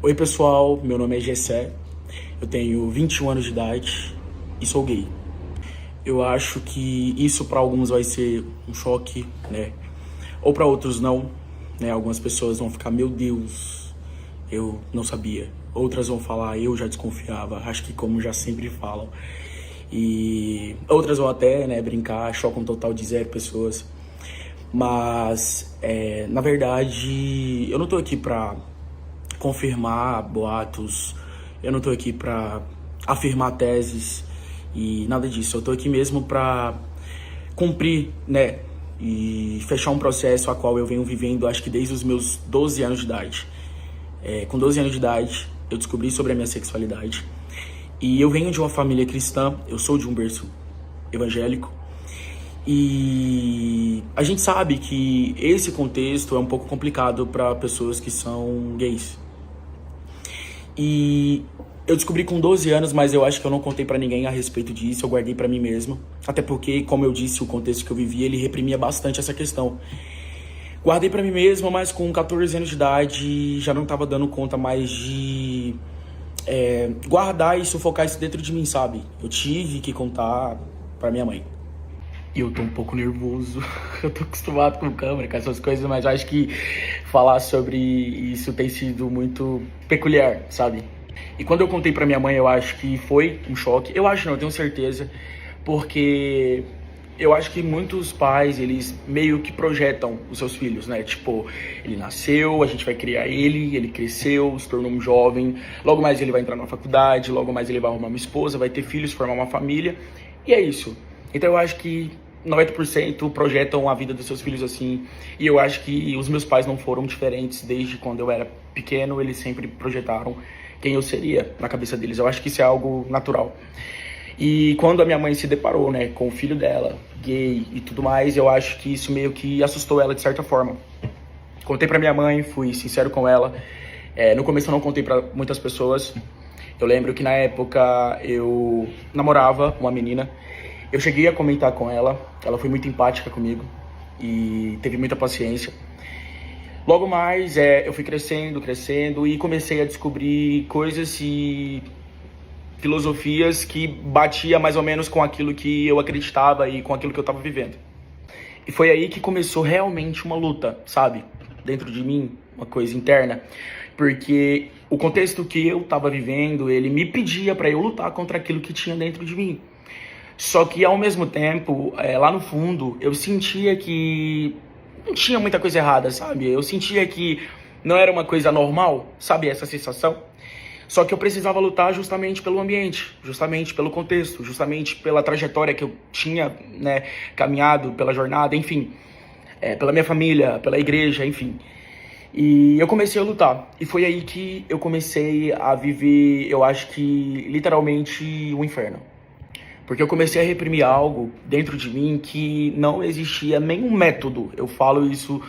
Oi pessoal, meu nome é Gessé, eu tenho 21 anos de idade e sou gay. Eu acho que isso para alguns vai ser um choque, né? Ou para outros não, né? Algumas pessoas vão ficar, meu Deus, eu não sabia. Outras vão falar, eu já desconfiava, acho que como já sempre falam. E outras vão até, né, brincar, choque um total de 0 pessoas. Mas, na verdade, eu não tô aqui pra confirmar boatos, eu não tô aqui pra afirmar teses e nada disso. Eu tô aqui mesmo pra cumprir, né, e fechar um processo a qual eu venho vivendo, acho que desde os meus 12 anos de idade. Com 12 anos de idade, eu descobri sobre a minha sexualidade. E eu venho de uma família cristã, eu sou de um berço evangélico. E a gente sabe que esse contexto é um pouco complicado para pessoas que são gays. E eu descobri com 12 anos, mas eu acho que eu não contei pra ninguém a respeito disso, eu guardei pra mim mesmo. Até porque, como eu disse, o contexto que eu vivia, ele reprimia bastante essa questão. Guardei pra mim mesmo, mas com 14 anos de idade já não tava dando conta mais de guardar e sufocar isso dentro de mim, sabe? Eu tive que contar pra minha mãe. E eu tô um pouco nervoso, eu tô acostumado com câmera, com essas coisas, mas eu acho que falar sobre isso tem sido muito peculiar, sabe? E quando eu contei pra minha mãe, eu acho que foi um choque. Eu acho não, eu tenho certeza, porque eu acho que muitos pais, eles meio que projetam os seus filhos, né? Tipo, ele nasceu, a gente vai criar ele cresceu, se tornou um jovem, logo mais ele vai entrar na faculdade, logo mais ele vai arrumar uma esposa, vai ter filhos, formar uma família, e é isso. Então eu acho que 90% projetam a vida dos seus filhos assim, e eu acho que os meus pais não foram diferentes desde quando eu era pequeno, eles sempre projetaram quem eu seria na cabeça deles. Eu acho que isso é algo natural. E quando a minha mãe se deparou, né, com o filho dela, gay e tudo mais, eu acho que isso meio que assustou ela de certa forma. Contei pra minha mãe, fui sincero com ela. No começo eu não contei pra muitas pessoas. Eu lembro que na época eu namorava uma menina. Eu cheguei a comentar com ela, ela foi muito empática comigo e teve muita paciência. Logo mais, eu fui crescendo e comecei a descobrir coisas e filosofias que batia mais ou menos com aquilo que eu acreditava e com aquilo que eu estava vivendo. E foi aí que começou realmente uma luta, sabe? Dentro de mim, uma coisa interna. Porque o contexto que eu estava vivendo, ele me pedia para eu lutar contra aquilo que tinha dentro de mim. Só que ao mesmo tempo, lá no fundo, eu sentia que não tinha muita coisa errada, sabe? Eu sentia que não era uma coisa normal, sabe? Essa sensação. Só que eu precisava lutar justamente pelo ambiente, justamente pelo contexto, justamente pela trajetória que eu tinha, né, caminhado, pela jornada, enfim, pela minha família, pela igreja, enfim. E eu comecei a lutar. E foi aí que eu comecei a viver, eu acho que literalmente o inferno. Porque eu comecei a reprimir algo dentro de mim que não existia nenhum método. Eu falo isso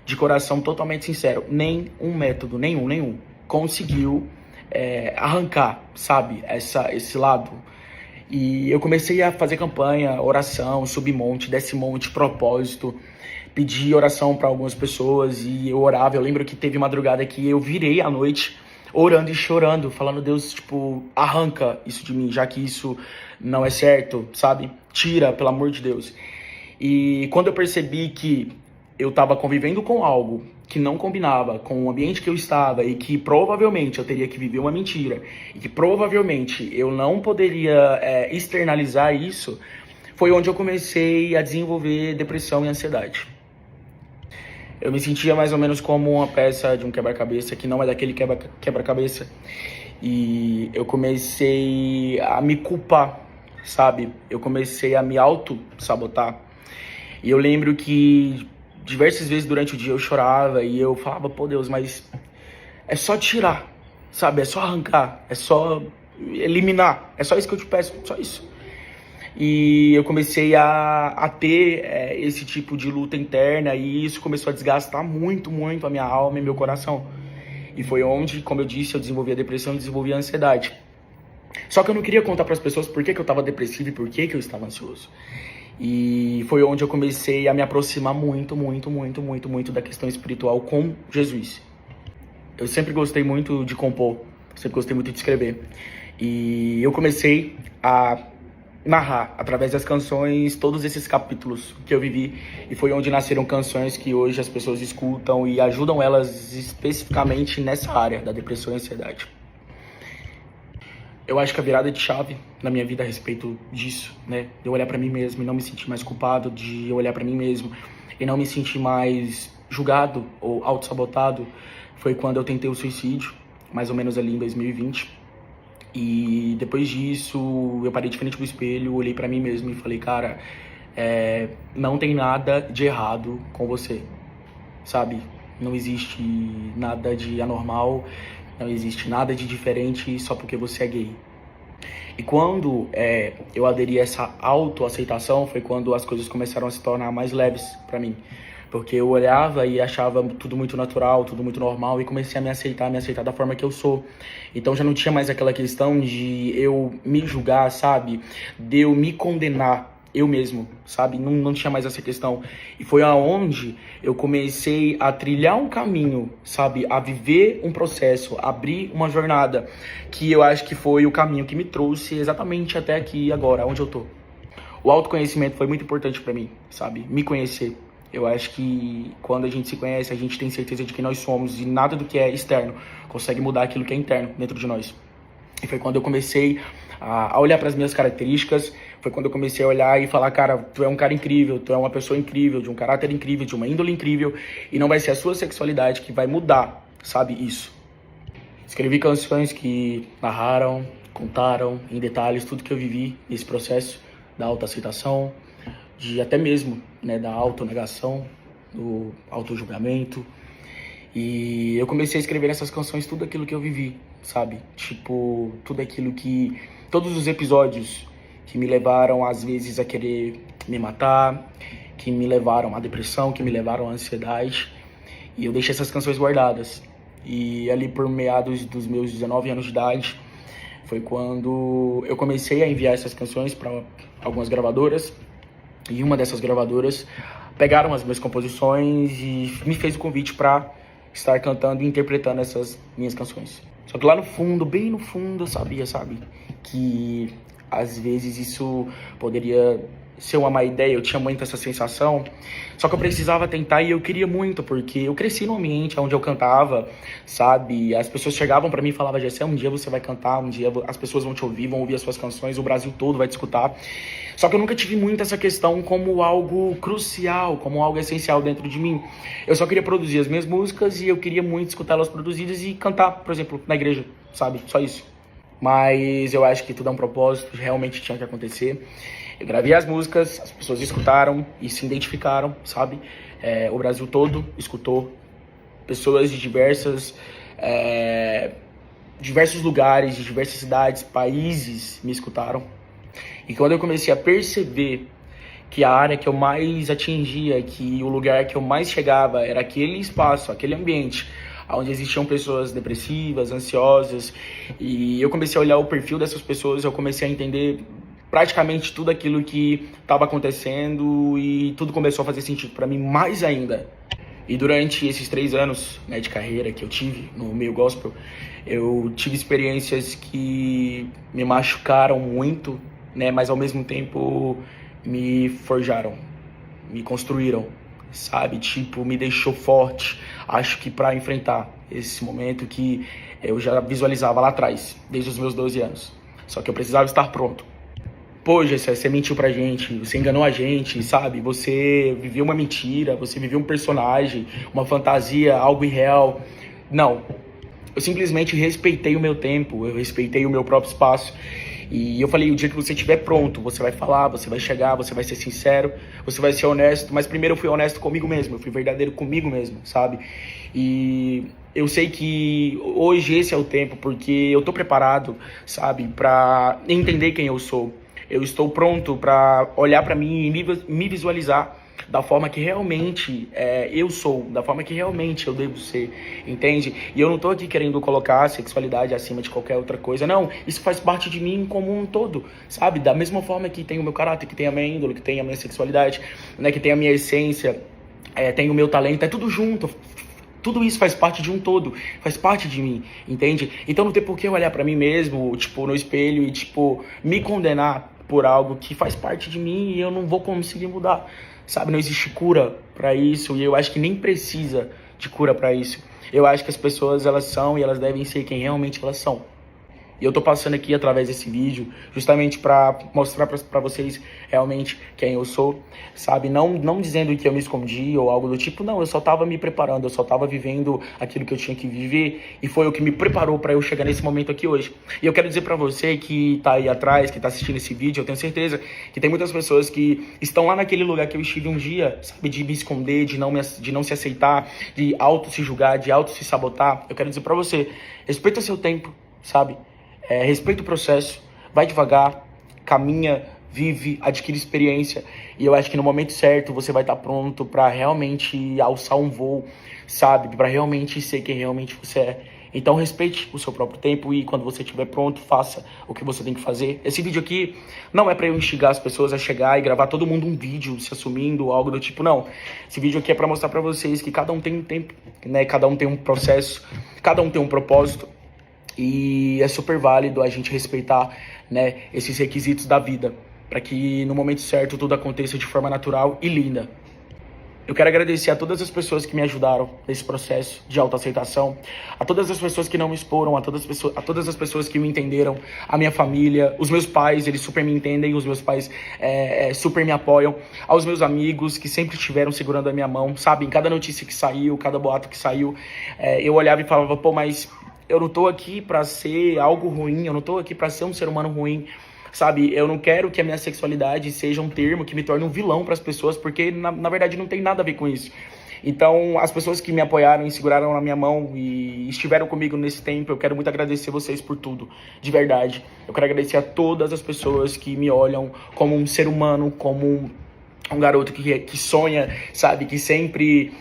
de coração totalmente sincero. Nenhum método, nenhum, conseguiu arrancar, sabe, esse lado. E eu comecei a fazer campanha, oração, subir monte, desce monte, propósito, pedi oração para algumas pessoas e eu orava. Eu lembro que teve madrugada que eu virei à noite orando e chorando, falando, Deus, tipo, arranca isso de mim, já que isso não é certo, sabe? Tira, pelo amor de Deus. E quando eu percebi que eu estava convivendo com algo que não combinava com o ambiente que eu estava e que provavelmente eu teria que viver uma mentira e que provavelmente eu não poderia externalizar isso, foi onde eu comecei a desenvolver depressão e ansiedade. Eu me sentia mais ou menos como uma peça de um quebra-cabeça que não é daquele quebra-cabeça. E eu comecei a me culpar, sabe? Eu comecei a me auto-sabotar. E eu lembro que diversas vezes durante o dia eu chorava e eu falava, pô Deus, mas é só tirar, sabe? É só arrancar, é só eliminar. É só isso que eu te peço, só isso. E eu comecei a ter esse tipo de luta interna e isso começou a desgastar muito a minha alma e meu coração. E foi onde, como eu disse, eu desenvolvi a depressão e desenvolvi a ansiedade. Só que eu não queria contar para as pessoas por que eu estava depressivo e por que eu estava ansioso. E foi onde eu comecei a me aproximar muito da questão espiritual com Jesus. Eu sempre gostei muito de compor, sempre gostei muito de escrever. E eu comecei a narrar, através das canções, todos esses capítulos que eu vivi. E foi onde nasceram canções que hoje as pessoas escutam e ajudam elas especificamente nessa área da depressão e ansiedade. Eu acho que a virada de chave na minha vida a respeito disso, né? De eu olhar pra mim mesmo e não me sentir mais culpado, de eu olhar pra mim mesmo e não me sentir mais julgado ou autossabotado, foi quando eu tentei o suicídio, mais ou menos ali em 2020. E depois disso, eu parei de frente pro espelho, olhei pra mim mesmo e falei, cara, não tem nada de errado com você, sabe? Não existe nada de anormal, não existe nada de diferente só porque você é gay. E quando eu aderi a essa autoaceitação, foi quando as coisas começaram a se tornar mais leves pra mim. Porque eu olhava e achava tudo muito natural, tudo muito normal, e comecei a me aceitar da forma que eu sou. Então já não tinha mais aquela questão de eu me julgar, sabe? De eu me condenar eu mesmo, sabe? Não tinha mais essa questão. E foi aonde eu comecei a trilhar um caminho, sabe? A viver um processo, abrir uma jornada, que eu acho que foi o caminho que me trouxe exatamente até aqui agora, onde eu tô. O autoconhecimento foi muito importante pra mim, sabe? Me conhecer. Eu acho que quando a gente se conhece, a gente tem certeza de quem nós somos e nada do que é externo consegue mudar aquilo que é interno dentro de nós. E foi quando eu comecei a olhar para as minhas características, foi quando eu comecei a olhar e falar, cara, tu é um cara incrível, tu é uma pessoa incrível, de um caráter incrível, de uma índole incrível, e não vai ser a sua sexualidade que vai mudar, sabe, isso. Escrevi canções que narraram, contaram em detalhes tudo que eu vivi nesse processo da autoaceitação, de até mesmo, né, da autonegação, do autojulgamento. E eu comecei a escrever nessas canções tudo aquilo que eu vivi, sabe? Tipo, tudo aquilo que... Todos os episódios que me levaram, às vezes, a querer me matar, que me levaram à depressão, que me levaram à ansiedade. E eu deixei essas canções guardadas. E ali por meados dos meus 19 anos de idade, foi quando eu comecei a enviar essas canções para algumas gravadoras. E uma dessas gravadoras pegaram as minhas composições e me fez o convite para estar cantando e interpretando essas minhas canções. Só que lá no fundo, bem no fundo, eu sabia, sabe? Que às vezes isso poderia ser uma má ideia, eu tinha muito essa sensação. Só que eu precisava tentar e eu queria muito, porque eu cresci num ambiente onde eu cantava, sabe? As pessoas chegavam pra mim e falavam, Gessé, um dia você vai cantar, um dia as pessoas vão te ouvir, vão ouvir as suas canções, o Brasil todo vai te escutar. Só que eu nunca tive muito essa questão como algo crucial, como algo essencial dentro de mim. Eu só queria produzir as minhas músicas e eu queria muito escutá-las produzidas e cantar, por exemplo, na igreja, sabe? Só isso. Mas eu acho que tudo é um propósito, realmente tinha que acontecer. Eu gravei as músicas, as pessoas escutaram e se identificaram, sabe? O Brasil todo escutou. Pessoas de diversos lugares, de diversas cidades, países me escutaram. E quando eu comecei a perceber que a área que eu mais atingia, que o lugar que eu mais chegava era aquele espaço, aquele ambiente onde existiam pessoas depressivas, ansiosas, e eu comecei a olhar o perfil dessas pessoas, eu comecei a entender praticamente tudo aquilo que estava acontecendo e tudo começou a fazer sentido para mim mais ainda. E durante esses 3 anos, né, de carreira que eu tive no meio gospel, eu tive experiências que me machucaram muito, né, mas ao mesmo tempo me forjaram, me construíram, sabe? Tipo, me deixou forte. Acho que para enfrentar esse momento que eu já visualizava lá atrás, desde os meus 12 anos. Só que eu precisava estar pronto. Pô, Gessé, você mentiu pra gente, você enganou a gente, sabe? Você viveu uma mentira, você viveu um personagem, uma fantasia, algo irreal. Não. Eu simplesmente respeitei o meu tempo, eu respeitei o meu próprio espaço. E eu falei, o dia que você estiver pronto, você vai falar, você vai chegar, você vai ser sincero, você vai ser honesto. Mas primeiro eu fui honesto comigo mesmo, eu fui verdadeiro comigo mesmo, sabe? E eu sei que hoje esse é o tempo, porque eu tô preparado, sabe? Pra entender quem eu sou. Eu estou pronto pra olhar pra mim e me visualizar da forma que realmente eu sou, da forma que realmente eu devo ser, entende? E eu não tô aqui querendo colocar a sexualidade acima de qualquer outra coisa, não. Isso faz parte de mim como um todo, sabe? Da mesma forma que tem o meu caráter, que tem a minha índole, que tem a minha sexualidade, né? Que tem a minha essência, tem o meu talento, é tudo junto. Tudo isso faz parte de um todo, faz parte de mim, entende? Então não tem por que eu olhar pra mim mesmo, tipo, no espelho e, tipo, me condenar por algo que faz parte de mim e eu não vou conseguir mudar, sabe? Não existe cura pra isso e eu acho que nem precisa de cura pra isso. Eu acho que as pessoas, elas são e elas devem ser quem realmente elas são. E eu tô passando aqui através desse vídeo justamente para mostrar para vocês realmente quem eu sou, sabe? Não dizendo que eu me escondi ou algo do tipo, não, eu só tava me preparando, eu só tava vivendo aquilo que eu tinha que viver e foi o que me preparou para eu chegar nesse momento aqui hoje. E eu quero dizer para você que tá aí atrás, que tá assistindo esse vídeo, eu tenho certeza que tem muitas pessoas que estão lá naquele lugar que eu estive um dia, sabe? De me esconder, de não se aceitar, de auto se julgar, de auto se sabotar. Eu quero dizer para você, respeita seu tempo, sabe? Respeita o processo, vai devagar, caminha, vive, adquire experiência. E eu acho que no momento certo você vai estar pronto para realmente alçar um voo, sabe? Para realmente ser quem realmente você é. Então respeite o seu próprio tempo e quando você estiver pronto, faça o que você tem que fazer. Esse vídeo aqui não é para eu instigar as pessoas a chegar e gravar todo mundo um vídeo se assumindo, algo do tipo, não. Esse vídeo aqui é para mostrar para vocês que cada um tem um tempo, né? Cada um tem um processo, cada um tem um propósito. E é super válido a gente respeitar, né, esses requisitos da vida, para que no momento certo tudo aconteça de forma natural e linda. Eu quero agradecer a todas as pessoas que me ajudaram nesse processo de autoaceitação, a todas as pessoas que não me exporam, a todas as pessoas que me entenderam, a minha família, os meus pais, eles super me entendem, os meus pais super me apoiam, aos meus amigos que sempre estiveram segurando a minha mão, sabe, em cada notícia que saiu, cada boato que saiu, eu olhava e falava, pô, mas eu não tô aqui pra ser algo ruim, eu não tô aqui pra ser um ser humano ruim, sabe? Eu não quero que a minha sexualidade seja um termo que me torne um vilão pras pessoas, porque na verdade não tem nada a ver com isso. Então, as pessoas que me apoiaram e seguraram na minha mão e estiveram comigo nesse tempo, eu quero muito agradecer vocês por tudo, de verdade. Eu quero agradecer a todas as pessoas que me olham como um ser humano, como um garoto que sonha, sabe? Que sempre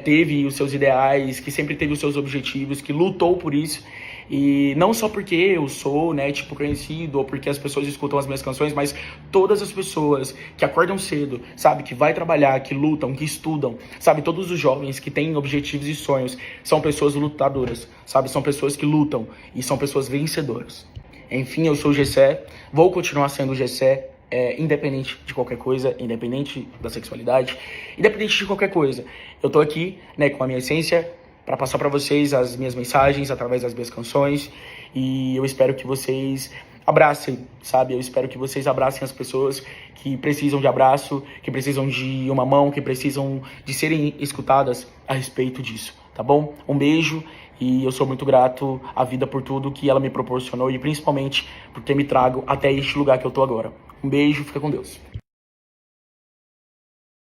teve os seus ideais, que sempre teve os seus objetivos, que lutou por isso. E não só porque eu sou, né, tipo, conhecido, ou porque as pessoas escutam as minhas canções, mas todas as pessoas que acordam cedo, sabe, que vai trabalhar, que lutam, que estudam, sabe, todos os jovens que têm objetivos e sonhos, são pessoas lutadoras, sabe, são pessoas que lutam e são pessoas vencedoras. Enfim, eu sou o Gessé, vou continuar sendo o Gessé, independente de qualquer coisa, independente da sexualidade, independente de qualquer coisa. Eu tô aqui, né, com a minha essência, para passar para vocês as minhas mensagens através das minhas canções e eu espero que vocês abracem, sabe? Eu espero que vocês abracem as pessoas que precisam de abraço, que precisam de uma mão, que precisam de serem escutadas a respeito disso, tá bom? Um beijo e eu sou muito grato à vida por tudo que ela me proporcionou e principalmente por ter me trago até este lugar que eu tô agora. Um beijo, fica com Deus.